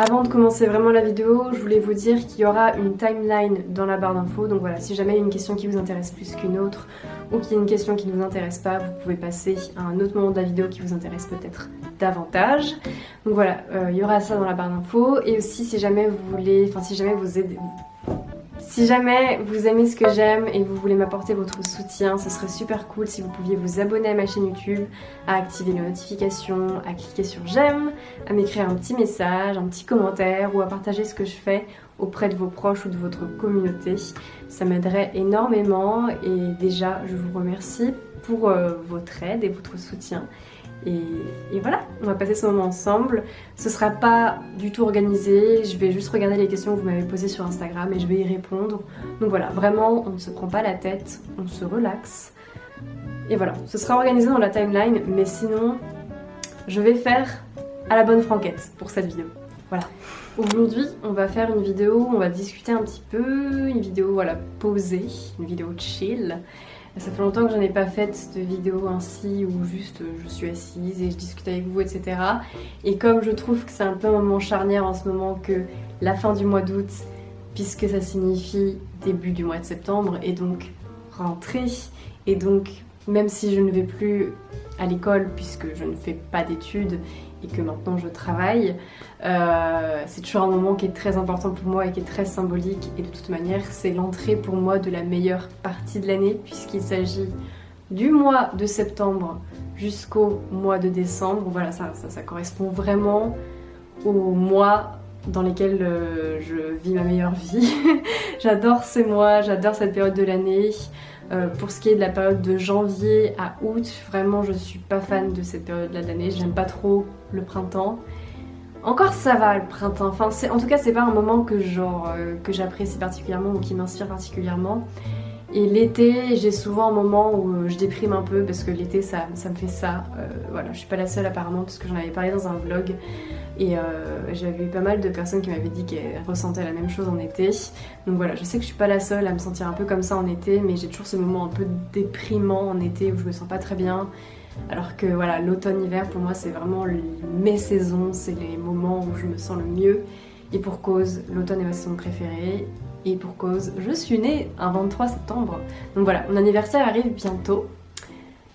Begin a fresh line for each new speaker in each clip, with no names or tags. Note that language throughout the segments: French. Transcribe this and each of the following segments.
Avant de commencer vraiment la vidéo, je voulais vous dire qu'il y aura une timeline dans la barre d'infos. Donc voilà, si jamais il y a une question qui vous intéresse plus qu'une autre ou qu'il y a une question qui ne vous intéresse pas, vous pouvez passer à un autre moment de la vidéo qui vous intéresse peut-être davantage. Donc voilà, il y aura ça dans la barre d'infos. Et aussi si jamais vous voulez, enfin si jamais vous aidez... Si jamais vous aimez ce que j'aime et que vous voulez m'apporter votre soutien, ce serait super cool si vous pouviez vous abonner à ma chaîne YouTube, à activer les notifications, à cliquer sur j'aime, à m'écrire un petit message, un petit commentaire ou à partager ce que je fais auprès de vos proches ou de votre communauté. Ça m'aiderait énormément et déjà je vous remercie pour votre aide et votre soutien. Et voilà, on va passer ce moment ensemble. Ce sera pas du tout organisé, je vais juste regarder les questions que vous m'avez posées sur Instagram et je vais y répondre. Donc voilà, vraiment, on ne se prend pas la tête, on se relaxe. Et voilà, ce sera organisé dans la timeline, mais sinon, je vais faire à la bonne franquette pour cette vidéo. Voilà. Aujourd'hui, on va faire une vidéo où on va discuter un petit peu, une vidéo voilà, posée, une vidéo chill. Ça fait longtemps que je n'en ai pas fait de vidéo ainsi où juste je suis assise et je discute avec vous, etc. Et comme je trouve que c'est un peu un moment charnière en ce moment que la fin du mois d'août, puisque ça signifie début du mois de septembre et donc rentrée, et donc même si je ne vais plus à l'école puisque je ne fais pas d'études et que maintenant je travaille, c'est toujours un moment qui est très important pour moi et qui est très symbolique et de toute manière c'est l'entrée pour moi de la meilleure partie de l'année puisqu'il s'agit du mois de septembre jusqu'au mois de décembre. Voilà, ça correspond vraiment au mois dans lesquels je vis ma meilleure vie. J'adore ces mois, j'adore cette période de l'année. Pour ce qui est de la période de janvier à août, vraiment je suis pas fan de cette période-là de l'année, j'aime pas trop le printemps. Encore ça va le printemps, enfin en tout cas c'est pas un moment que que j'apprécie particulièrement ou qui m'inspire particulièrement. Et l'été, j'ai souvent un moment où je déprime un peu parce que l'été ça me fait ça. Voilà, je suis pas la seule apparemment parce que j'en avais parlé dans un vlog. Et j'avais eu pas mal de personnes qui m'avaient dit qu'elles ressentaient la même chose en été. Donc voilà, je sais que je suis pas la seule à me sentir un peu comme ça en été, mais j'ai toujours ce moment un peu déprimant en été où je me sens pas très bien. Alors que voilà, l'automne-hiver pour moi c'est vraiment mes saisons, c'est les moments où je me sens le mieux. Et pour cause, l'automne est ma saison préférée. Et pour cause, je suis née un 23 septembre. Donc voilà, mon anniversaire arrive bientôt.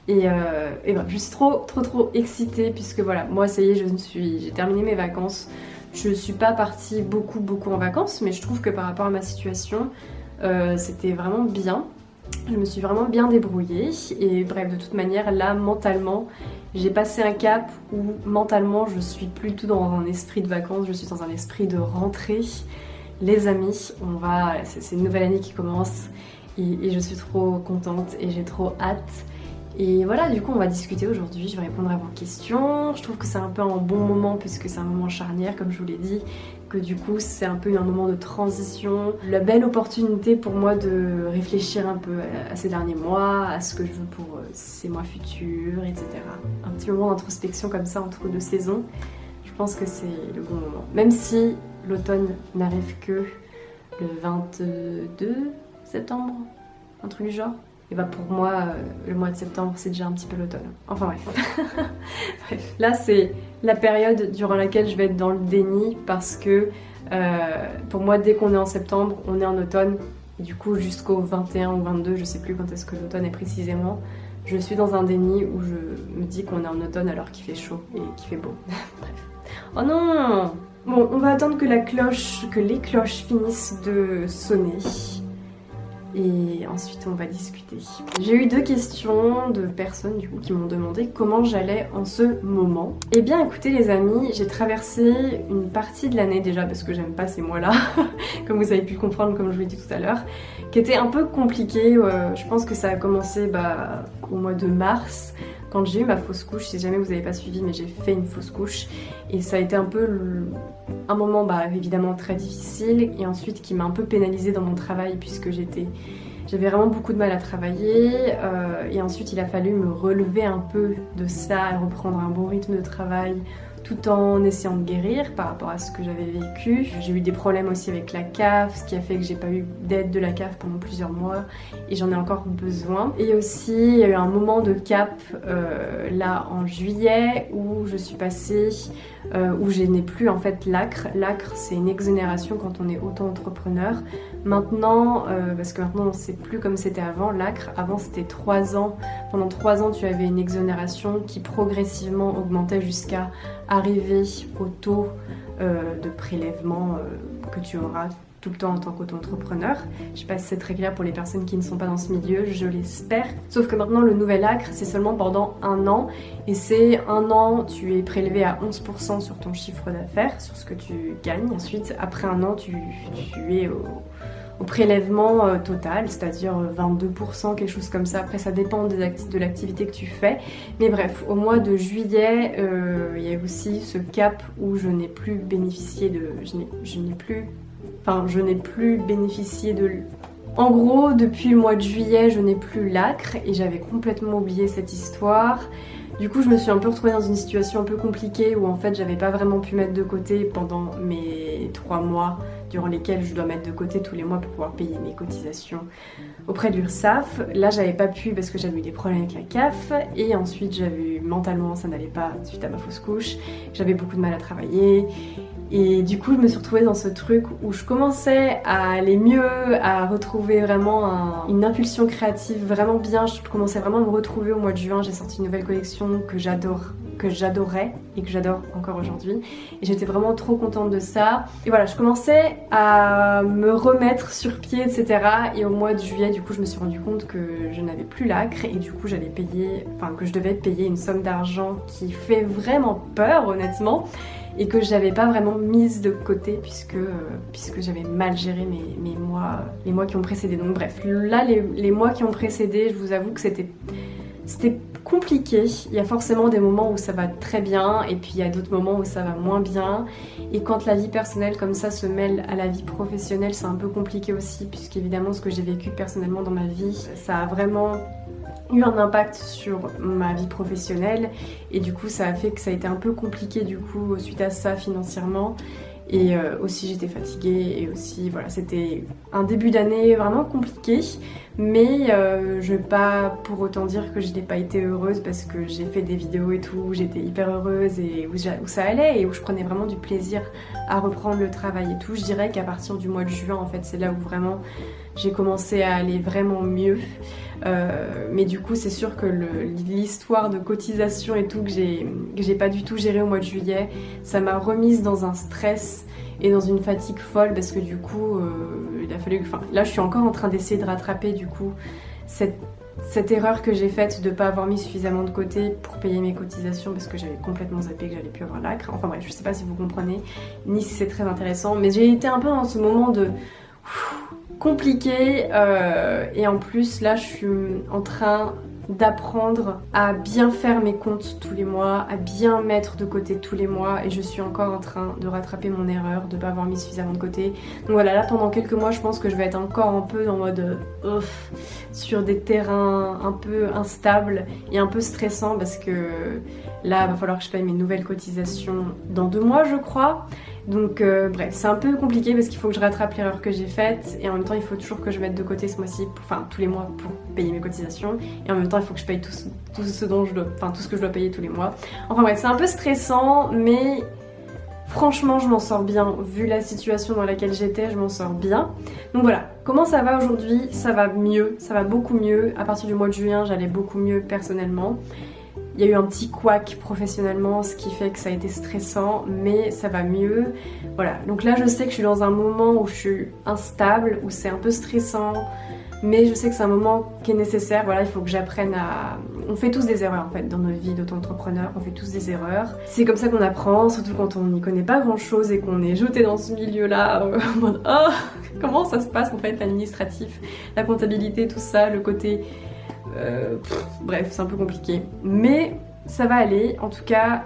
Et ben, je suis trop excitée puisque voilà, moi ça y est, j'ai terminé mes vacances. Je suis pas partie beaucoup en vacances, mais je trouve que par rapport à ma situation, c'était vraiment bien. Je me suis vraiment bien débrouillée et bref, de toute manière, là mentalement, j'ai passé un cap où mentalement je suis plus tout dans un esprit de vacances, je suis dans un esprit de rentrée. Les amis, c'est une nouvelle année qui commence et je suis trop contente et j'ai trop hâte. Et voilà, du coup on va discuter aujourd'hui, je vais répondre à vos questions. Je trouve que c'est un peu un bon moment puisque c'est un moment charnière comme je vous l'ai dit, que du coup c'est un peu un moment de transition. La belle opportunité pour moi de réfléchir un peu à ces derniers mois, à ce que je veux pour ces mois futurs, etc. Un petit moment d'introspection comme ça entre deux saisons, je pense que c'est le bon moment. Même si l'automne n'arrive que le 22 septembre, un truc du genre. Et bah pour moi, le mois de septembre, c'est déjà un petit peu l'automne. Enfin bref. Bref. Là, c'est la période durant laquelle je vais être dans le déni parce que pour moi, dès qu'on est en septembre, on est en automne. Et du coup, jusqu'au 21 ou 22, je sais plus quand est-ce que l'automne est précisément, je suis dans un déni où je me dis qu'on est en automne alors qu'il fait chaud et qu'il fait beau. Bref. Oh non! Bon, on va attendre que les cloches finissent de sonner. Et ensuite on va discuter. J'ai eu 2 questions de personnes du coup qui m'ont demandé comment j'allais en ce moment. Eh bien écoutez les amis, j'ai traversé une partie de l'année déjà parce que j'aime pas ces mois-là, comme vous avez pu le comprendre comme je vous l'ai dit tout à l'heure, qui était un peu compliqué. Je pense que ça a commencé au mois de mars, quand j'ai eu ma fausse couche. Si jamais vous n'avez pas suivi, mais j'ai fait une fausse couche et ça a été un peu un moment évidemment très difficile et ensuite qui m'a un peu pénalisée dans mon travail puisque j'avais vraiment beaucoup de mal à travailler et ensuite il a fallu me relever un peu de ça et reprendre un bon rythme de travail tout en essayant de guérir par rapport à ce que j'avais vécu. J'ai eu des problèmes aussi avec la CAF, ce qui a fait que j'ai pas eu d'aide de la CAF pendant plusieurs mois et j'en ai encore besoin. Et aussi il y a eu un moment de cap là en juillet où je suis passée où je n'ai plus en fait l'ACRE. L'ACRE, c'est une exonération quand on est auto-entrepreneur. Maintenant, parce que maintenant c'est plus comme c'était avant, l'ACRE, avant c'était 3 ans. Pendant 3 ans, tu avais une exonération qui progressivement augmentait jusqu'à arriver au taux de prélèvement que tu auras tout le temps en tant qu'auto-entrepreneur. Je sais pas si c'est très clair pour les personnes qui ne sont pas dans ce milieu, je l'espère. Sauf que maintenant le nouvel ACRE, c'est seulement pendant 1 an. Et c'est 1 an, tu es prélevé à 11% sur ton chiffre d'affaires, sur ce que tu gagnes. Ensuite, après 1 an, tu es au prélèvement total, c'est-à-dire 22%, quelque chose comme ça. Après, ça dépend de l'activité que tu fais. Mais bref, au mois de juillet, il y a aussi ce cap où je n'ai plus bénéficié de... Je n'ai plus bénéficié de... En gros, depuis le mois de juillet, je n'ai plus l'ACRE et j'avais complètement oublié cette histoire. Du coup, je me suis un peu retrouvée dans une situation un peu compliquée où en fait, j'avais pas vraiment pu mettre de côté pendant mes 3 mois durant lesquels je dois mettre de côté tous les mois pour pouvoir payer mes cotisations auprès de l'URSSAF. Là, j'avais pas pu parce que j'avais eu des problèmes avec la CAF et ensuite, j'avais eu mentalement, ça n'allait pas suite à ma fausse couche. J'avais beaucoup de mal à travailler. Et du coup, je me suis retrouvée dans ce truc où je commençais à aller mieux, à retrouver vraiment une impulsion créative vraiment bien. Je commençais vraiment à me retrouver au mois de juin. J'ai sorti une nouvelle collection que j'adorais et que j'adore encore aujourd'hui. Et j'étais vraiment trop contente de ça. Et voilà, je commençais à me remettre sur pied, etc. Et au mois de juillet, du coup, je me suis rendu compte que je n'avais plus l'ACRE et du coup, que je devais payer une somme d'argent qui fait vraiment peur, honnêtement. Et que j'avais pas vraiment mise de côté puisque j'avais mal géré les mois qui ont précédé. Donc bref, là les mois qui ont précédé, je vous avoue que c'était compliqué. Il y a forcément des moments où ça va très bien et puis il y a d'autres moments où ça va moins bien. Et quand la vie personnelle comme ça se mêle à la vie professionnelle, c'est un peu compliqué aussi puisqu'évidemment ce que j'ai vécu personnellement dans ma vie, ça a vraiment eu un impact sur ma vie professionnelle et du coup ça a fait que ça a été un peu compliqué du coup suite à ça financièrement et aussi j'étais fatiguée et aussi voilà, c'était un début d'année vraiment compliqué, mais je vais pas pour autant dire que je n'ai pas été heureuse parce que j'ai fait des vidéos et tout où j'étais hyper heureuse et où ça allait et où je prenais vraiment du plaisir à reprendre le travail et tout. Je dirais qu'à partir du mois de juin en fait c'est là où vraiment j'ai commencé à aller vraiment mieux. Mais du coup c'est sûr que l'histoire de cotisation et tout que j'ai pas du tout géré au mois de juillet, ça m'a remise dans un stress et dans une fatigue folle parce que du coup il a fallu que... Enfin là je suis encore en train d'essayer de rattraper du coup cette erreur que j'ai faite de pas avoir mis suffisamment de côté pour payer mes cotisations parce que j'avais complètement zappé que j'allais plus avoir l'ACRE. Enfin bref, je sais pas si vous comprenez ni si c'est très intéressant, mais j'ai été un peu dans ce moment de... compliqué et en plus là je suis en train d'apprendre à bien faire mes comptes tous les mois, à bien mettre de côté tous les mois et je suis encore en train de rattraper mon erreur de pas avoir mis suffisamment de côté. Donc voilà, là pendant quelques mois je pense que je vais être encore un peu en mode sur des terrains un peu instables et un peu stressants parce que là il va falloir que je paye mes nouvelles cotisations dans 2 mois je crois. Donc bref, c'est un peu compliqué parce qu'il faut que je rattrape l'erreur que j'ai faite et en même temps il faut toujours que je mette de côté ce mois-ci, enfin tous les mois pour payer mes cotisations et en même temps il faut que je paye tout ce que je dois payer tous les mois. Enfin bref, c'est un peu stressant mais franchement je m'en sors bien, vu la situation dans laquelle j'étais, je m'en sors bien. Donc voilà, comment ça va aujourd'hui? Ça va mieux, ça va beaucoup mieux. À partir du mois de juin j'allais beaucoup mieux personnellement. Il y a eu un petit couac professionnellement, ce qui fait que ça a été stressant, mais ça va mieux. Voilà, donc là je sais que je suis dans un moment où je suis instable, où c'est un peu stressant, mais je sais que c'est un moment qui est nécessaire. Voilà, il faut que j'apprenne à... On fait tous des erreurs en fait dans notre vie d'auto-entrepreneur, on fait tous des erreurs. C'est comme ça qu'on apprend, surtout quand on n'y connaît pas grand chose et qu'on est jeté dans ce milieu-là, en mode « Oh, comment ça se passe en fait, l'administratif, la comptabilité, tout ça, le côté... » bref, c'est un peu compliqué. Mais ça va aller, en tout cas,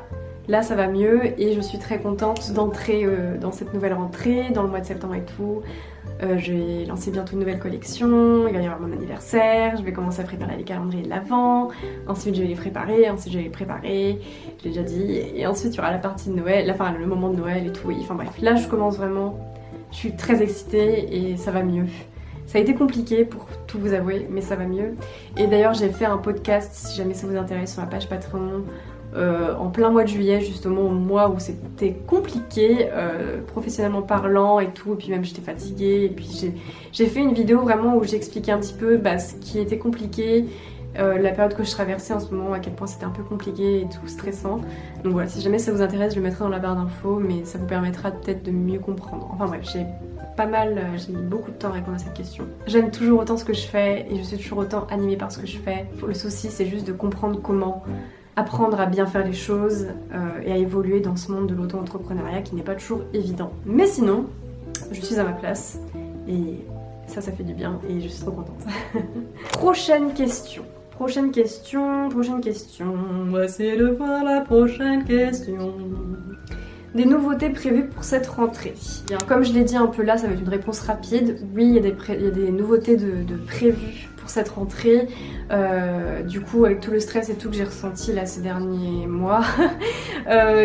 là ça va mieux et je suis très contente d'entrer dans cette nouvelle rentrée, dans le mois de septembre et tout. Je vais lancer bientôt une nouvelle collection, il va y avoir mon anniversaire, je vais commencer à préparer les calendriers de l'Avent, ensuite je vais les préparer, je l'ai déjà dit, et ensuite il y aura la partie de Noël, enfin le moment de Noël et tout, enfin bref, là je commence vraiment, je suis très excitée et ça va mieux. Ça a été compliqué pour tout vous avouer, mais ça va mieux. Et d'ailleurs, j'ai fait un podcast, si jamais ça vous intéresse, sur ma page Patreon, en plein mois de juillet, justement au mois où c'était compliqué, professionnellement parlant et tout, et puis même j'étais fatiguée, et puis j'ai fait une vidéo vraiment où j'expliquais un petit peu ce qui était compliqué, la période que je traversais en ce moment, à quel point c'était un peu compliqué et tout, stressant. Donc voilà, si jamais ça vous intéresse, je le mettrai dans la barre d'infos, mais ça vous permettra peut-être de mieux comprendre. Enfin bref, j'ai mis beaucoup de temps à répondre à cette question. J'aime toujours autant ce que je fais et je suis toujours autant animée par ce que je fais. Le souci, c'est juste de comprendre comment apprendre à bien faire les choses et à évoluer dans ce monde de l'auto-entrepreneuriat qui n'est pas toujours évident. Mais sinon, je suis à ma place et ça fait du bien et je suis trop contente. Prochaine question. C'est le voir la prochaine question. Des nouveautés prévues pour cette rentrée. Bien, comme je l'ai dit un peu là, ça va être une réponse rapide. Oui, il y a des nouveautés de prévues pour cette rentrée. Du coup, avec tout le stress et tout que j'ai ressenti là ces derniers mois,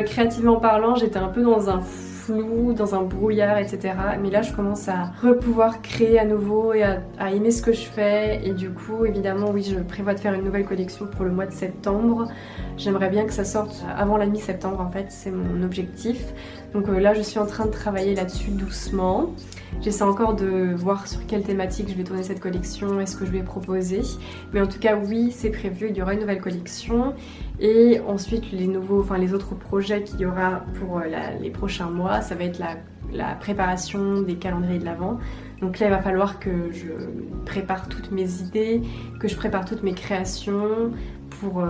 créativement parlant, j'étais un peu dans un flou, dans un brouillard, etc. Mais là, je commence à pouvoir créer à nouveau et à aimer ce que je fais. Et du coup, évidemment, oui, je prévois de faire une nouvelle collection pour le mois de septembre. J'aimerais bien que ça sorte avant la mi-septembre, en fait, c'est mon objectif. Donc là, je suis en train de travailler là-dessus doucement. J'essaie encore de voir sur quelle thématique je vais tourner cette collection et ce que je vais proposer. Mais en tout cas, oui, c'est prévu, il y aura une nouvelle collection. Et ensuite, les autres projets qu'il y aura pour les prochains mois, ça va être la préparation des calendriers de l'Avent. Donc là, il va falloir que je prépare toutes mes idées, que je prépare toutes mes créations. Pour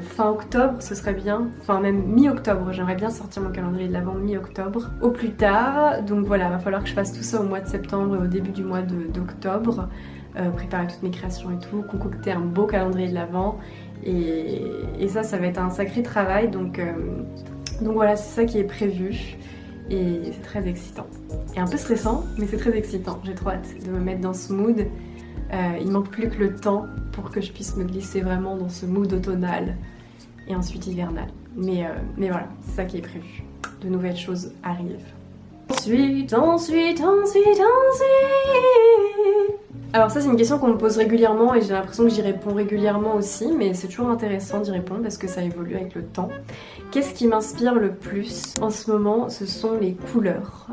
fin octobre, ce serait bien, enfin même mi-octobre, j'aimerais bien sortir mon calendrier de l'Avent mi-octobre au plus tard. Donc voilà, il va falloir que je fasse tout ça au mois de septembre et au début du mois d'octobre, préparer toutes mes créations et tout, concocter un beau calendrier de l'Avent et ça va être un sacré travail, donc voilà, c'est ça qui est prévu et c'est très excitant et un peu stressant, mais c'est très excitant. J'ai trop hâte de me mettre dans ce mood. Il manque plus que le temps pour que je puisse me glisser vraiment dans ce mood automnal et ensuite hivernal. Mais voilà, c'est ça qui est prévu. De nouvelles choses arrivent. Ensuite. Alors ça, c'est une question qu'on me pose régulièrement et j'ai l'impression que j'y réponds régulièrement aussi, mais c'est toujours intéressant d'y répondre parce que ça évolue avec le temps. Qu'est-ce qui m'inspire le plus en ce moment? Ce sont les couleurs.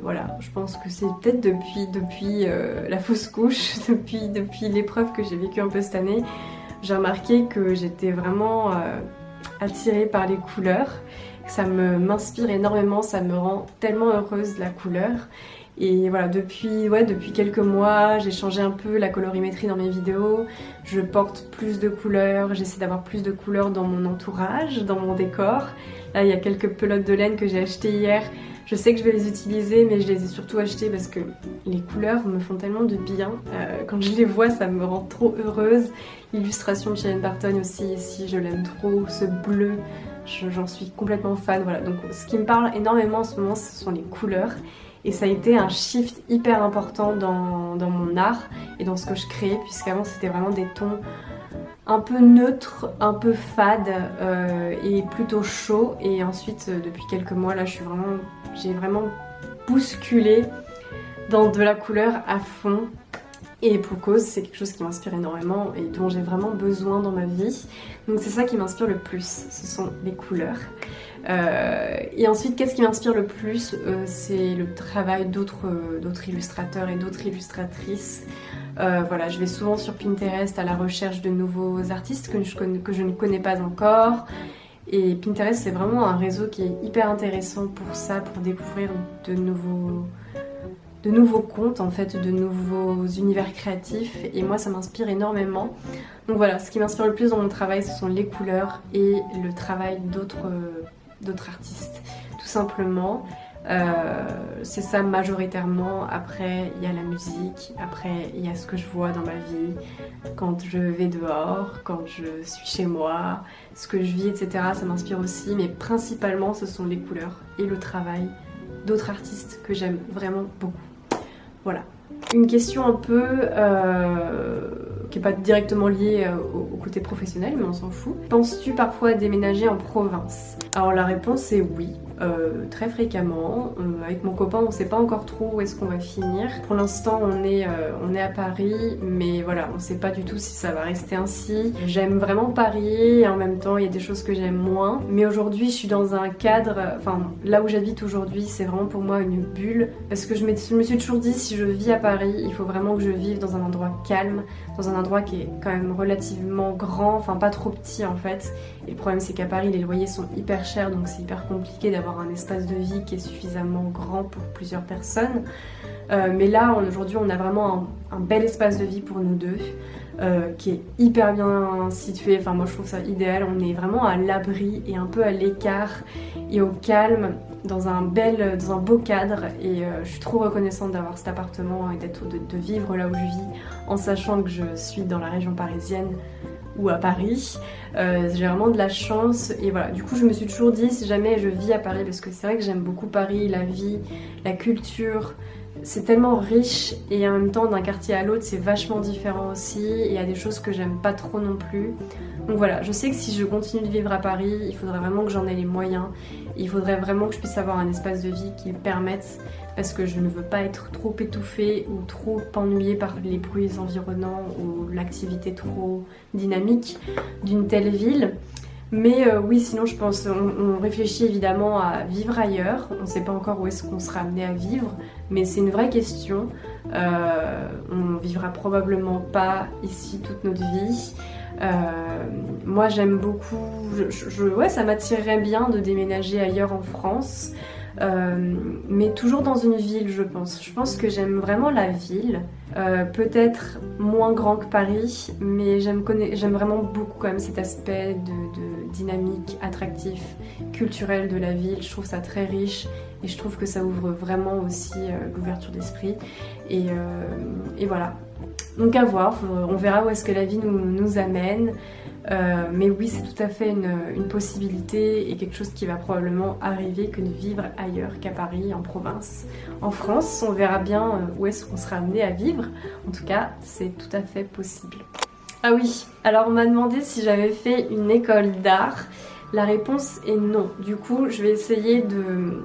Voilà, je pense que c'est peut-être depuis la fausse couche, depuis l'épreuve que j'ai vécue un peu cette année, j'ai remarqué que j'étais vraiment attirée par les couleurs. Ça m'inspire énormément, ça me rend tellement heureuse la couleur. Et voilà, depuis quelques mois, j'ai changé un peu la colorimétrie dans mes vidéos. Je porte plus de couleurs, j'essaie d'avoir plus de couleurs dans mon entourage, dans mon décor. Là, il y a quelques pelotes de laine que j'ai achetées hier. Je sais que je vais les utiliser, mais je les ai surtout achetées parce que les couleurs me font tellement de bien. Quand je les vois, ça me rend trop heureuse. L'illustration de Sharon Barton aussi, ici, je l'aime trop. Ce bleu, j'en suis complètement fan. Voilà. Donc, ce qui me parle énormément en ce moment, ce sont les couleurs. Et ça a été un shift hyper important dans mon art et dans ce que je créais, puisqu'avant c'était vraiment des tons un peu neutres, un peu fades et plutôt chauds. Et ensuite, depuis quelques mois, là, j'ai vraiment bousculé dans de la couleur à fond. Et pour cause, c'est quelque chose qui m'inspire énormément et dont j'ai vraiment besoin dans ma vie. Donc c'est ça qui m'inspire le plus, ce sont les couleurs. Et ensuite, qu'est-ce qui m'inspire le plus? C'est le travail d'autres illustrateurs et d'autres illustratrices. Voilà, je vais souvent sur Pinterest à la recherche de nouveaux artistes que je ne connais pas encore. Et Pinterest, c'est vraiment un réseau qui est hyper intéressant pour ça, pour découvrir de nouveaux comptes, en fait, de nouveaux univers créatifs. Et moi, ça m'inspire énormément. Donc voilà, ce qui m'inspire le plus dans mon travail, ce sont les couleurs et le travail d'autres artistes, tout simplement. C'est ça majoritairement. Après, il y a la musique, après, il y a ce que je vois dans ma vie, quand je vais dehors, quand je suis chez moi, ce que je vis, etc. Ça m'inspire aussi, mais principalement, ce sont les couleurs et le travail d'autres artistes que j'aime vraiment beaucoup. Voilà. Une question un peu qui n'est pas directement liée au côté professionnel, mais on s'en fout. Penses-tu parfois à déménager en province? Alors la réponse est oui. très fréquemment. Avec mon copain, on sait pas encore trop où est-ce qu'on va finir. Pour l'instant, on est à Paris, mais voilà, on sait pas du tout si ça va rester ainsi. J'aime vraiment Paris, et en même temps, il y a des choses que j'aime moins. Mais aujourd'hui, je suis dans un cadre, enfin, là où j'habite aujourd'hui, c'est vraiment pour moi une bulle, parce que je me suis toujours dit, si je vis à Paris, il faut vraiment que je vive dans un endroit calme, dans un endroit qui est quand même relativement grand, enfin pas trop petit en fait. Et le problème, c'est qu'à Paris, les loyers sont hyper chers, donc c'est hyper compliqué d'avoir un espace de vie qui est suffisamment grand pour plusieurs personnes. Mais là, aujourd'hui, on a vraiment un bel espace de vie pour nous deux, qui est hyper bien situé. Enfin, moi, je trouve ça idéal. On est vraiment à l'abri et un peu à l'écart et au calme, dans un beau cadre. Et je suis trop reconnaissante d'avoir cet appartement et de vivre là où je vis, en sachant que je suis dans la région parisienne ou à Paris. J'ai vraiment de la chance et voilà, du coup je me suis toujours dit, si jamais je vis à Paris, parce que c'est vrai que j'aime beaucoup Paris, la vie, la culture, c'est tellement riche et en même temps d'un quartier à l'autre c'est vachement différent aussi, et il y a des choses que j'aime pas trop non plus. Donc voilà, je sais que si je continue de vivre à Paris, il faudrait vraiment que j'en ai les moyens, il faudrait vraiment que je puisse avoir un espace de vie qui le permette, parce que je ne veux pas être trop étouffée ou trop ennuyée par les bruits environnants ou l'activité trop dynamique d'une telle ville. Mais oui, sinon je pense, on réfléchit évidemment à vivre ailleurs. On ne sait pas encore où est-ce qu'on sera amené à vivre, mais c'est une vraie question. On vivra probablement pas ici toute notre vie. Moi j'aime beaucoup, ouais, ça m'attirerait bien de déménager ailleurs en France. Mais toujours dans une ville, je pense. Je pense que j'aime vraiment la ville, peut-être moins grand que Paris, mais j'aime vraiment beaucoup quand même cet aspect de dynamique, attractif, culturel de la ville. Je trouve ça très riche et je trouve que ça ouvre vraiment aussi l'ouverture d'esprit. Et voilà. Donc à voir, on verra où est-ce que la vie nous amène. Mais oui, c'est tout à fait une possibilité et quelque chose qui va probablement arriver, que de vivre ailleurs qu'à Paris, en province. En France, on verra bien où est-ce qu'on sera amené à vivre. En tout cas, c'est tout à fait possible. Ah oui, alors on m'a demandé si j'avais fait une école d'art. La réponse est non. Du coup, je vais essayer de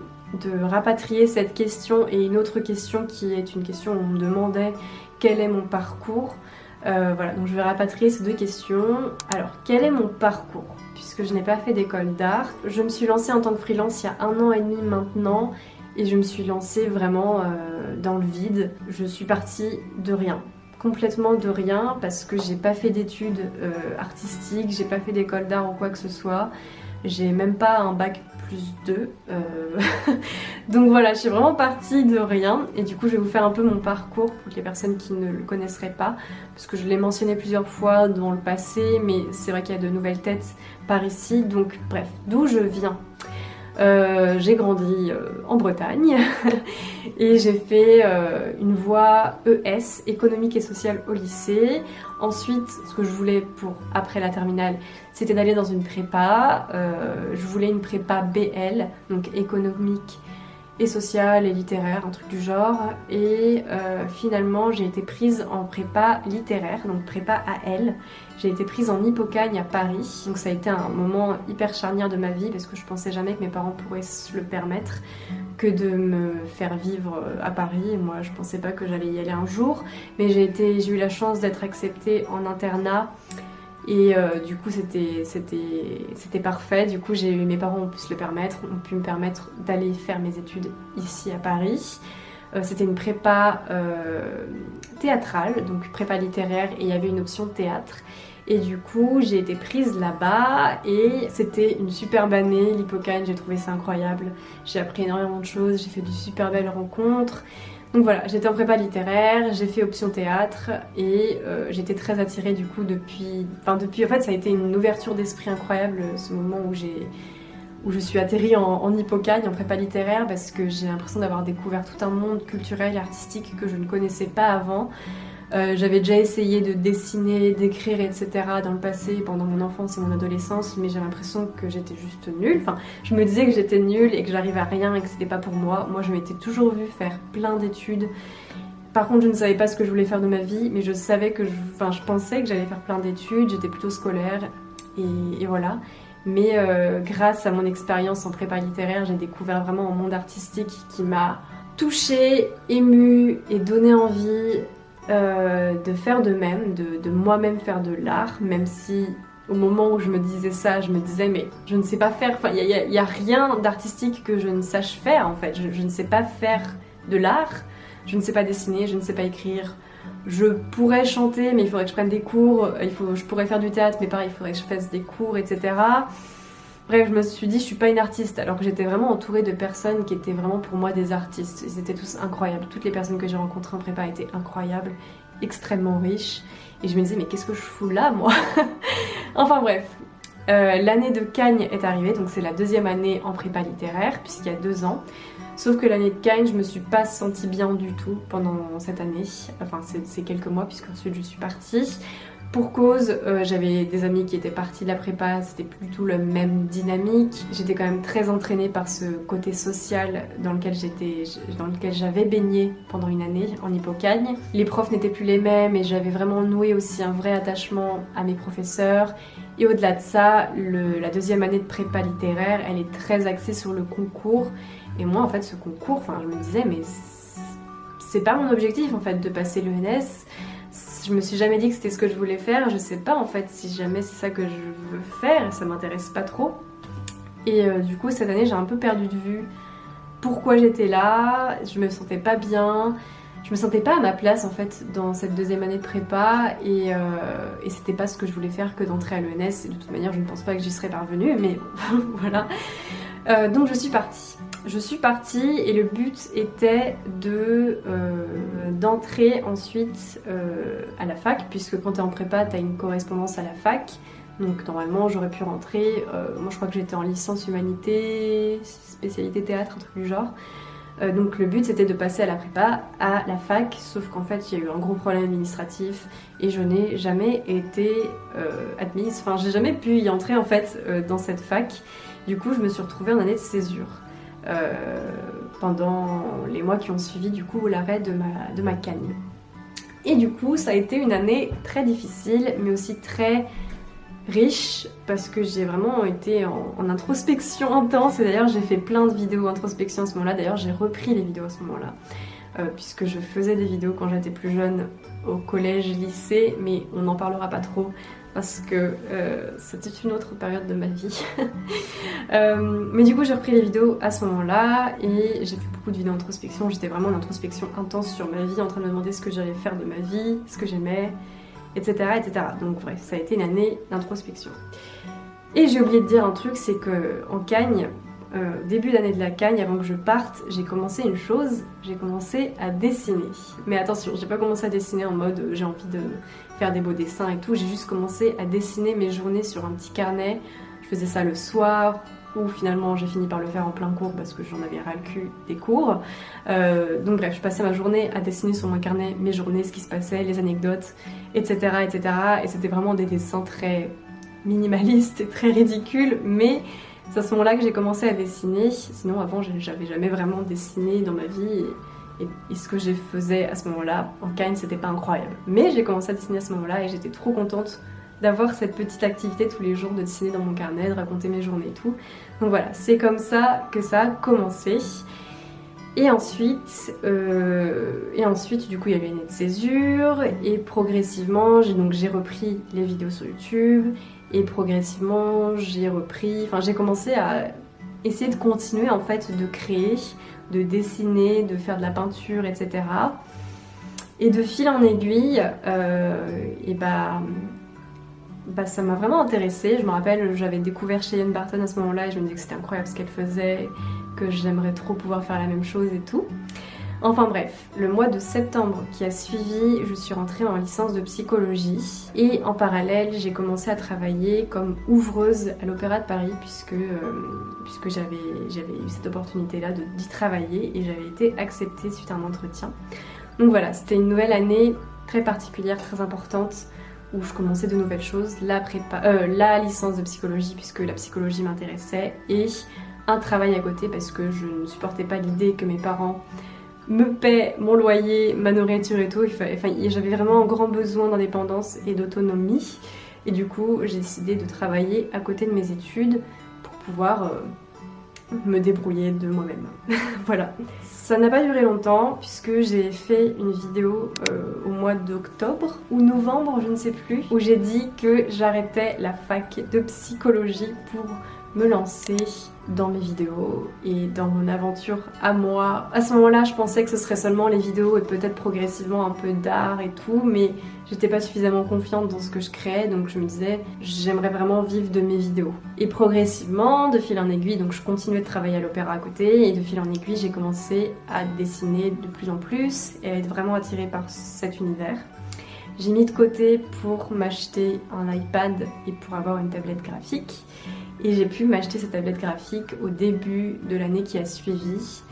rapatrier cette question et une autre question qui est une question où on me demandait quel est mon parcours. Voilà, donc je vais rapatrier ces deux questions. Alors, quel est mon parcours? Puisque je n'ai pas fait d'école d'art, je me suis lancée en tant que freelance il y a 1 an et demi maintenant, et je me suis lancée vraiment dans le vide. Je suis partie de rien, complètement de rien, parce que j'ai pas fait d'études artistiques, j'ai pas fait d'école d'art ou quoi que ce soit. J'ai même pas un bac +2. Donc voilà, je suis vraiment partie de rien. Et du coup, je vais vous faire un peu mon parcours pour les personnes qui ne le connaisseraient pas. Parce que je l'ai mentionné plusieurs fois dans le passé, mais c'est vrai qu'il y a de nouvelles têtes par ici. Donc bref, d'où je viens. J'ai grandi en Bretagne et j'ai fait une voie ES, économique et sociale, au lycée. Ensuite, ce que je voulais pour après la terminale, c'était d'aller dans une prépa. Je voulais une prépa BL, donc économique et sociale et littéraire, un truc du genre. Et finalement, j'ai été prise en prépa littéraire, donc prépa AL. J'ai été prise en Hippocagne à Paris, donc ça a été un moment hyper charnière de ma vie parce que je pensais jamais que mes parents pourraient se le permettre que de me faire vivre à Paris. Et moi, je pensais pas que j'allais y aller un jour, mais j'ai eu la chance d'être acceptée en internat. Et du coup c'était parfait. Du coup mes parents ont pu se le permettre, ont pu me permettre d'aller faire mes études ici à Paris. C'était une prépa théâtrale, donc prépa littéraire, et il y avait une option théâtre. Et du coup j'ai été prise là-bas et c'était une superbe année, l'Hippocagne, j'ai trouvé ça incroyable. J'ai appris énormément de choses, j'ai fait de super belles rencontres. Donc voilà, j'étais en prépa littéraire, j'ai fait option théâtre et j'étais très attirée du coup depuis en fait ça a été une ouverture d'esprit incroyable ce moment où je suis atterrie en Hippocagne, en prépa littéraire, parce que j'ai l'impression d'avoir découvert tout un monde culturel et artistique que je ne connaissais pas avant. J'avais déjà essayé de dessiner, d'écrire, etc. dans le passé, pendant mon enfance et mon adolescence, mais j'ai l'impression que j'étais juste nulle. Enfin, je me disais que j'étais nulle et que j'arrivais à rien et que c'était pas pour moi. Moi, je m'étais toujours vue faire plein d'études. Par contre, je ne savais pas ce que je voulais faire de ma vie, mais je savais que je pensais que j'allais faire plein d'études. J'étais plutôt scolaire et voilà. Mais grâce à mon expérience en prépa littéraire, j'ai découvert vraiment un monde artistique qui m'a touchée, émue et donné envie de faire de même, de moi-même faire de l'art, même si au moment où je me disais ça, je me disais mais je ne sais pas faire, enfin il y a rien d'artistique que je ne sache faire en fait, je ne sais pas faire de l'art, je ne sais pas dessiner, je ne sais pas écrire, je pourrais chanter mais il faudrait que je prenne des cours, je pourrais faire du théâtre mais pareil il faudrait que je fasse des cours, etc. Bref, je me suis dit je suis pas une artiste alors que j'étais vraiment entourée de personnes qui étaient vraiment pour moi des artistes, ils étaient tous incroyables, toutes les personnes que j'ai rencontrées en prépa étaient incroyables, extrêmement riches. Et je me disais mais qu'est-ce que je fous là moi? Enfin bref, l'année de Cagnes est arrivée, donc c'est la deuxième année en prépa littéraire puisqu'il y a 2 ans. Sauf que l'année de Cagnes, je me suis pas sentie bien du tout pendant cette année, enfin c'est quelques mois puisqu'ensuite je suis partie. Pour cause, j'avais des amis qui étaient partis de la prépa, c'était plus du tout la même dynamique. J'étais quand même très entraînée par ce côté social dans lequel j'avais baigné pendant une année en Hippocagne. Les profs n'étaient plus les mêmes et j'avais vraiment noué aussi un vrai attachement à mes professeurs. Et au-delà de ça, la deuxième année de prépa littéraire, elle est très axée sur le concours. Et moi, en fait, ce concours, enfin, je me disais, mais c'est pas mon objectif, en fait, de passer l'ENS. Je me suis jamais dit que c'était ce que je voulais faire, je sais pas en fait si jamais c'est ça que je veux faire, ça m'intéresse pas trop. Et du coup cette année j'ai un peu perdu de vue pourquoi j'étais là, je me sentais pas bien, je me sentais pas à ma place en fait dans cette deuxième année de prépa et c'était pas ce que je voulais faire que d'entrer à l'ENS et de toute manière je ne pense pas que j'y serais parvenue mais bon, voilà. Donc je suis partie. Je suis partie et le but était d'entrer ensuite à la fac, puisque quand t'es en prépa, t'as une correspondance à la fac. Donc normalement, j'aurais pu rentrer. Moi, je crois que j'étais en licence humanité, spécialité théâtre, un truc du genre. Donc le but, c'était de passer à la prépa à la fac, sauf qu'en fait, il y a eu un gros problème administratif et je n'ai jamais été admise. Enfin, j'ai jamais pu y entrer en fait dans cette fac. Du coup, je me suis retrouvée en année de césure. Pendant les mois qui ont suivi du coup l'arrêt de ma Cagne. Et du coup ça a été une année très difficile mais aussi très riche parce que j'ai vraiment été en introspection intense et d'ailleurs j'ai fait plein de vidéos introspection à ce moment-là, d'ailleurs j'ai repris les vidéos à ce moment-là puisque je faisais des vidéos quand j'étais plus jeune au collège, lycée, mais on n'en parlera pas trop parce que c'était une autre période de ma vie. Mais du coup j'ai repris les vidéos à ce moment-là et j'ai fait beaucoup de vidéos d'introspection, j'étais vraiment en introspection intense sur ma vie, en train de me demander ce que j'allais faire de ma vie, ce que j'aimais, etc., etc. Donc bref, ça a été une année d'introspection. Et j'ai oublié de dire un truc, c'est que en Cagne, début d'année de la Cagne, avant que je parte, j'ai commencé une chose, j'ai commencé à dessiner. Mais attention, j'ai pas commencé à dessiner en mode j'ai envie de faire des beaux dessins et tout, j'ai juste commencé à dessiner mes journées sur un petit carnet. Je faisais ça le soir, ou finalement j'ai fini par le faire en plein cours parce que j'en avais ras le cul des cours. Donc bref, je passais ma journée à dessiner sur mon carnet mes journées, ce qui se passait, les anecdotes, etc. etc. Et c'était vraiment des dessins très minimalistes et très ridicules, mais c'est à ce moment-là que j'ai commencé à dessiner. Sinon avant j'avais jamais vraiment dessiné dans ma vie et ce que je faisais à ce moment-là en Cagne c'était pas incroyable. Mais j'ai commencé à dessiner à ce moment-là et j'étais trop contente d'avoir cette petite activité tous les jours, de dessiner dans mon carnet, de raconter mes journées et tout. Donc voilà, c'est comme ça que ça a commencé. Et ensuite du coup il y a eu une année de césure et progressivement j'ai repris les vidéos sur YouTube et progressivement j'ai commencé à essayer de continuer en fait de créer, de dessiner, de faire de la peinture, etc. Et de fil en aiguille, ça m'a vraiment intéressée. Je me rappelle, j'avais découvert Cheyenne Barton à ce moment-là et je me disais que c'était incroyable ce qu'elle faisait, que j'aimerais trop pouvoir faire la même chose et tout. Enfin bref, le mois de septembre qui a suivi, je suis rentrée en licence de psychologie et en parallèle, j'ai commencé à travailler comme ouvreuse à l'Opéra de Paris puisque j'avais eu cette opportunité-là d'y travailler et j'avais été acceptée suite à un entretien. Donc voilà, c'était une nouvelle année très particulière, très importante, où je commençais de nouvelles choses, la licence de psychologie puisque la psychologie m'intéressait et un travail à côté parce que je ne supportais pas l'idée que mes parents me paient mon loyer, ma nourriture et tout. J'avais vraiment un grand besoin d'indépendance et d'autonomie Et du coup, j'ai décidé de travailler à côté de mes études pour pouvoir me débrouiller de moi-même. Voilà. Ça n'a pas duré longtemps puisque j'ai fait une vidéo au mois d'octobre ou novembre, je ne sais plus, où j'ai dit que j'arrêtais la fac de psychologie pour me lancer dans mes vidéos et dans mon aventure à moi. À ce moment-là, je pensais que ce serait seulement les vidéos et peut-être progressivement un peu d'art et tout, mais j'étais pas suffisamment confiante dans ce que je créais, donc je me disais j'aimerais vraiment vivre de mes vidéos. Et progressivement, de fil en aiguille, donc je continuais de travailler à l'opéra à côté, et de fil en aiguille, j'ai commencé à dessiner de plus en plus et à être vraiment attirée par cet univers. J'ai mis de côté pour m'acheter un iPad et pour avoir une tablette graphique. Et j'ai pu m'acheter cette tablette graphique au début de l'année qui a suivi.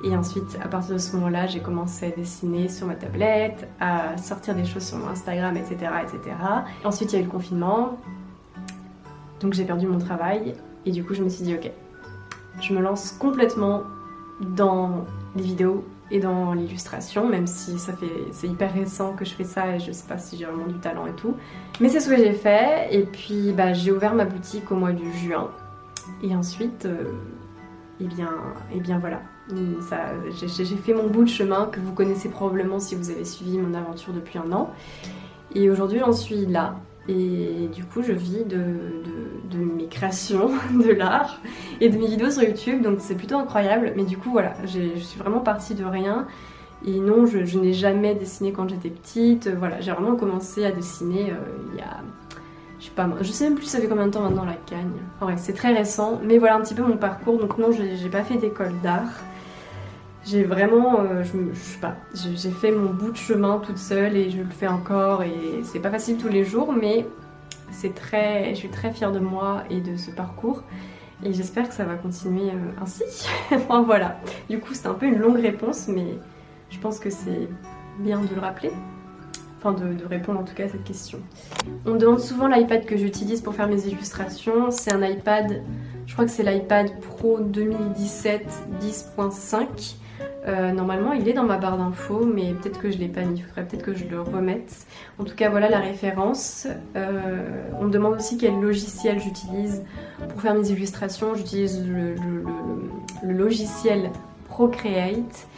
Et ensuite, à partir de ce moment-là, j'ai commencé à dessiner sur ma tablette, à sortir des choses sur mon Instagram, etc. etc. Ensuite, il y a eu le confinement. Donc j'ai perdu mon travail. Et du coup, je me suis dit, ok, je me lance complètement dans les vidéos et dans l'illustration, même si c'est hyper récent que je fais ça et je sais pas si j'ai vraiment du talent et tout. Mais c'est ce que j'ai fait, et puis j'ai ouvert ma boutique au mois de juin. Et ensuite, et bien voilà. J'ai fait mon bout de chemin que vous connaissez probablement si vous avez suivi mon aventure depuis un an. Et aujourd'hui, j'en suis là. Et du coup, je vis de mes créations, de l'art et de mes vidéos sur YouTube, donc c'est plutôt incroyable. Mais du coup, voilà, je suis vraiment partie de rien. Et non, je n'ai jamais dessiné quand j'étais petite. Voilà, j'ai vraiment commencé à dessiner il y a... Je sais même plus ça fait combien de temps maintenant la cagne. Enfin bref, c'est très récent. Mais voilà un petit peu mon parcours. Donc non, j'ai pas fait d'école d'art. J'ai vraiment, je sais pas, j'ai fait mon bout de chemin toute seule et je le fais encore et c'est pas facile tous les jours, mais je suis très fière de moi et de ce parcours et j'espère que ça va continuer ainsi. Enfin voilà, du coup c'est un peu une longue réponse, mais je pense que c'est bien de le rappeler, enfin de répondre en tout cas à cette question. On me demande souvent l'iPad que j'utilise pour faire mes illustrations, c'est un iPad, je crois que c'est l'iPad Pro 2017 10.5. Normalement il est dans ma barre d'infos, mais peut-être que je l'ai pas mis, il faudrait peut-être que je le remette. En tout cas voilà la référence. On me demande aussi quel logiciel j'utilise pour faire mes illustrations. J'utilise le logiciel Procreate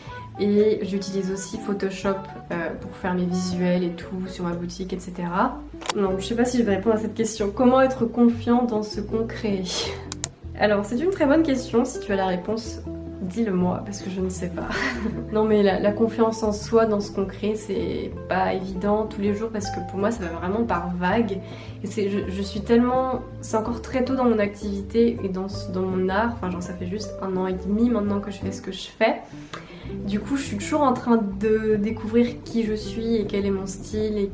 et j'utilise aussi Photoshop pour faire mes visuels et tout sur ma boutique, etc. Non, je sais pas si je vais répondre à cette question. Comment être confiant dans ce qu'on crée? Alors c'est une très bonne question. Si tu as la réponse, dis-le-moi, parce que je ne sais pas. Non mais la confiance en soi dans ce qu'on crée, c'est pas évident tous les jours parce que pour moi ça va vraiment par vague. Et je suis tellement... C'est encore très tôt dans mon activité et dans mon art, enfin genre ça fait juste 1 an et demi maintenant que je fais ce que je fais. Du coup je suis toujours en train de découvrir qui je suis et quel est mon style et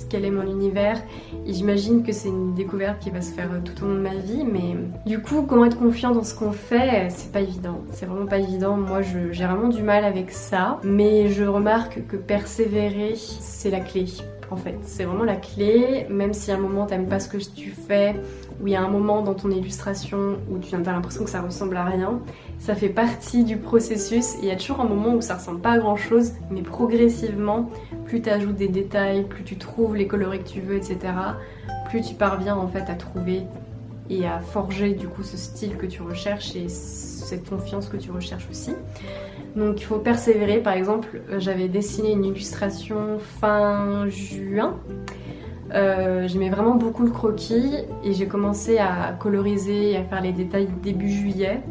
quel est mon univers, et j'imagine que c'est une découverte qui va se faire tout au long de ma vie, mais du coup comment être confiant dans ce qu'on fait, c'est pas évident, c'est vraiment pas évident. Moi j'ai vraiment du mal avec ça, mais je remarque que persévérer c'est la clé. En fait, c'est vraiment la clé, même si à un moment t'aimes pas ce que tu fais, ou il y a un moment dans ton illustration où tu as l'impression que ça ressemble à rien, ça fait partie du processus, et il y a toujours un moment où ça ressemble pas à grand chose, mais progressivement, plus tu ajoutes des détails, plus tu trouves les coloris que tu veux, etc., plus tu parviens en fait à trouver et à forger du coup ce style que tu recherches et cette confiance que tu recherches aussi. Donc il faut persévérer. Par exemple, j'avais dessiné une illustration fin juin. J'aimais vraiment beaucoup le croquis et j'ai commencé à coloriser et à faire les détails début juillet.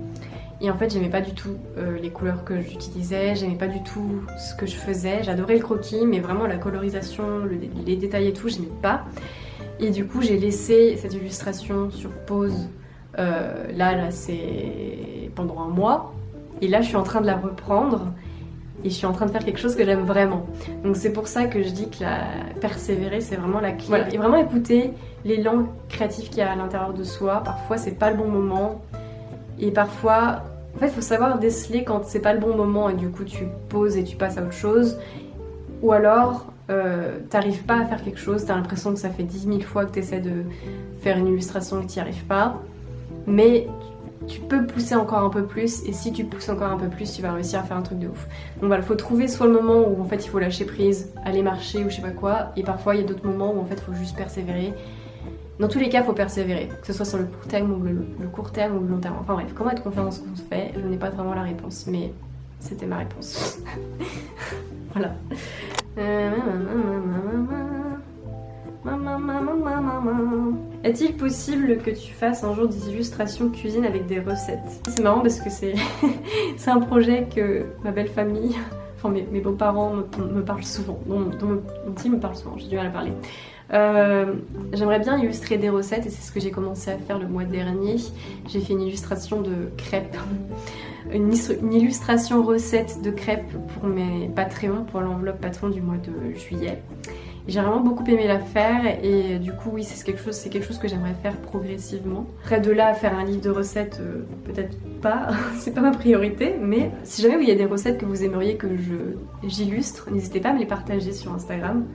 Et en fait j'aimais pas du tout les couleurs que j'utilisais, j'aimais pas du tout ce que je faisais. J'adorais le croquis, mais vraiment la colorisation, les détails et tout, j'aimais pas. Et du coup j'ai laissé cette illustration sur pause, là c'est pendant 1 mois. Et là je suis en train de la reprendre et je suis en train de faire quelque chose que j'aime vraiment. Donc c'est pour ça que je dis que persévérer c'est vraiment la clé. Voilà. Et vraiment écouter l'élan créatif qu'il y a à l'intérieur de soi. Parfois c'est pas le bon moment. Et parfois, en fait il faut savoir déceler quand c'est pas le bon moment et du coup tu pauses et tu passes à autre chose. Ou alors t'arrives pas à faire quelque chose, t'as l'impression que ça fait 10 000 fois que t'essaies de faire une illustration et que t'y arrives pas. Mais tu peux pousser encore un peu plus, et si tu pousses encore un peu plus, tu vas réussir à faire un truc de ouf. Donc voilà, il faut trouver soit le moment où en fait il faut lâcher prise, aller marcher ou je sais pas quoi, et parfois il y a d'autres moments où en fait il faut juste persévérer. Dans tous les cas, il faut persévérer, que ce soit sur le court terme ou le court terme ou le long terme. Enfin bref, comment être confiant dans ce qu'on se fait, je n'ai pas vraiment la réponse, mais c'était ma réponse. Voilà. Est-il possible que tu fasses un jour des illustrations cuisine avec des recettes? C'est marrant parce que c'est un projet que ma belle famille, enfin mes beaux-parents me parlent souvent, dont mon petit me parle souvent, j'ai du mal à parler. J'aimerais bien illustrer des recettes et c'est ce que j'ai commencé à faire le mois dernier. J'ai fait une illustration de crêpes, une illustration recette de crêpes pour mes Patreons, pour l'enveloppe Patreon du mois de juillet. J'ai vraiment beaucoup aimé la faire et du coup oui c'est quelque chose que j'aimerais faire progressivement. Après de là à faire un livre de recettes, peut-être pas, c'est pas ma priorité, mais si jamais il y a des recettes que vous aimeriez que j'illustre, n'hésitez pas à me les partager sur Instagram.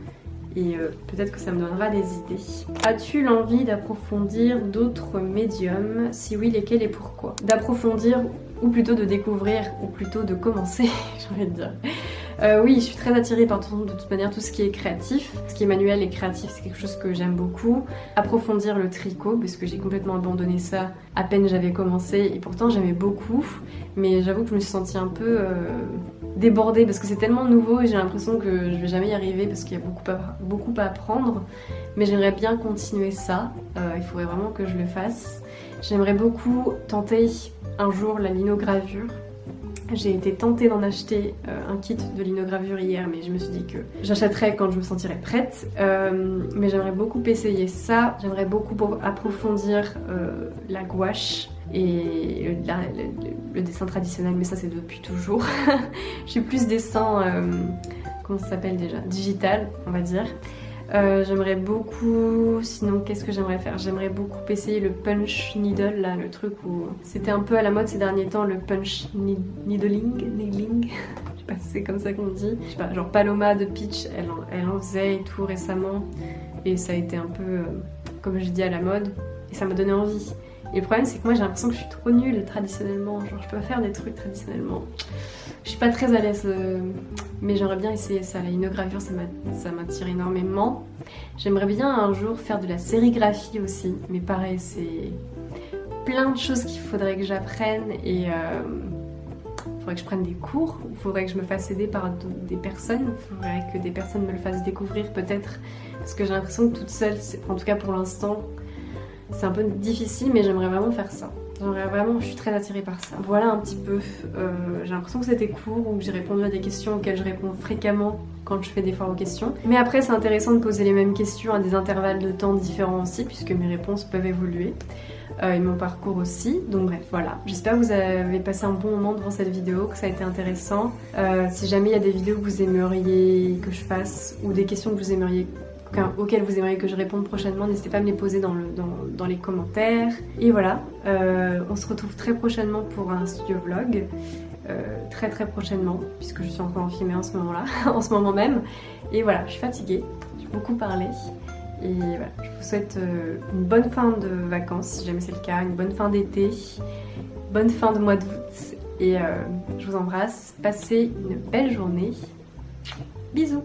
Et peut-être que ça me donnera des idées. As-tu l'envie d'approfondir d'autres médiums? Si oui, lesquels et pourquoi? D'approfondir ou plutôt de découvrir ou plutôt de commencer, j'ai envie de dire. Oui, je suis très attirée par de toute manière tout ce qui est créatif. Ce qui est manuel et créatif, c'est quelque chose que j'aime beaucoup. Approfondir le tricot, parce que j'ai complètement abandonné ça à peine j'avais commencé et pourtant j'aimais beaucoup. Mais j'avoue que je me suis sentie un peu débordée parce que c'est tellement nouveau et j'ai l'impression que je vais jamais y arriver parce qu'il y a beaucoup à apprendre. Mais j'aimerais bien continuer ça, il faudrait vraiment que je le fasse. J'aimerais beaucoup tenter un jour la linogravure. J'ai été tentée d'en acheter un kit de linogravure hier, mais je me suis dit que j'achèterais quand je me sentirais prête. Mais j'aimerais beaucoup essayer ça. J'aimerais beaucoup approfondir la gouache et le dessin traditionnel, mais ça c'est depuis toujours. Je suis plus dessin, comment ça s'appelle déjà? Digital, on va dire. J'aimerais beaucoup, sinon qu'est-ce que j'aimerais faire? J'aimerais beaucoup essayer le punch needle, là, le truc où c'était un peu à la mode ces derniers temps, le punch needling, je sais pas si c'est comme ça qu'on dit. Je sais pas, genre Paloma de Peach, elle en faisait et tout récemment, et ça a été un peu, comme je dis, à la mode, et ça m'a donné envie. Et le problème c'est que moi j'ai l'impression que je suis trop nulle traditionnellement, genre je peux pas faire des trucs traditionnellement. Je suis pas très à l'aise, mais j'aimerais bien essayer ça. La linogravure, ça m'attire énormément. J'aimerais bien un jour faire de la sérigraphie aussi, mais pareil, c'est plein de choses qu'il faudrait que j'apprenne et il faudrait que je prenne des cours, il faudrait que je me fasse aider par des personnes, il faudrait que des personnes me le fassent découvrir peut-être, parce que j'ai l'impression que toute seule, en tout cas pour l'instant, c'est un peu difficile, mais j'aimerais vraiment faire ça. Je suis très attirée par ça. Voilà un petit peu, j'ai l'impression que c'était court ou que j'ai répondu à des questions auxquelles je réponds fréquemment quand je fais des foires aux questions. Mais après c'est intéressant de poser les mêmes questions à des intervalles de temps différents aussi puisque mes réponses peuvent évoluer. Et mon parcours aussi, donc bref voilà. J'espère que vous avez passé un bon moment devant cette vidéo, que ça a été intéressant. Si jamais il y a des vidéos que vous aimeriez que je fasse ou des questions que vous aimeriez auxquelles vous aimeriez que je réponde prochainement, n'hésitez pas à me les poser dans les commentaires. Et voilà, on se retrouve très prochainement pour un studio vlog, très prochainement, puisque je suis encore en filmé en ce moment-là, en ce moment même. Et voilà, je suis fatiguée, j'ai beaucoup parlé. Et voilà, je vous souhaite une bonne fin de vacances, si jamais c'est le cas, une bonne fin d'été, bonne fin de mois d'août. Et je vous embrasse, passez une belle journée. Bisous!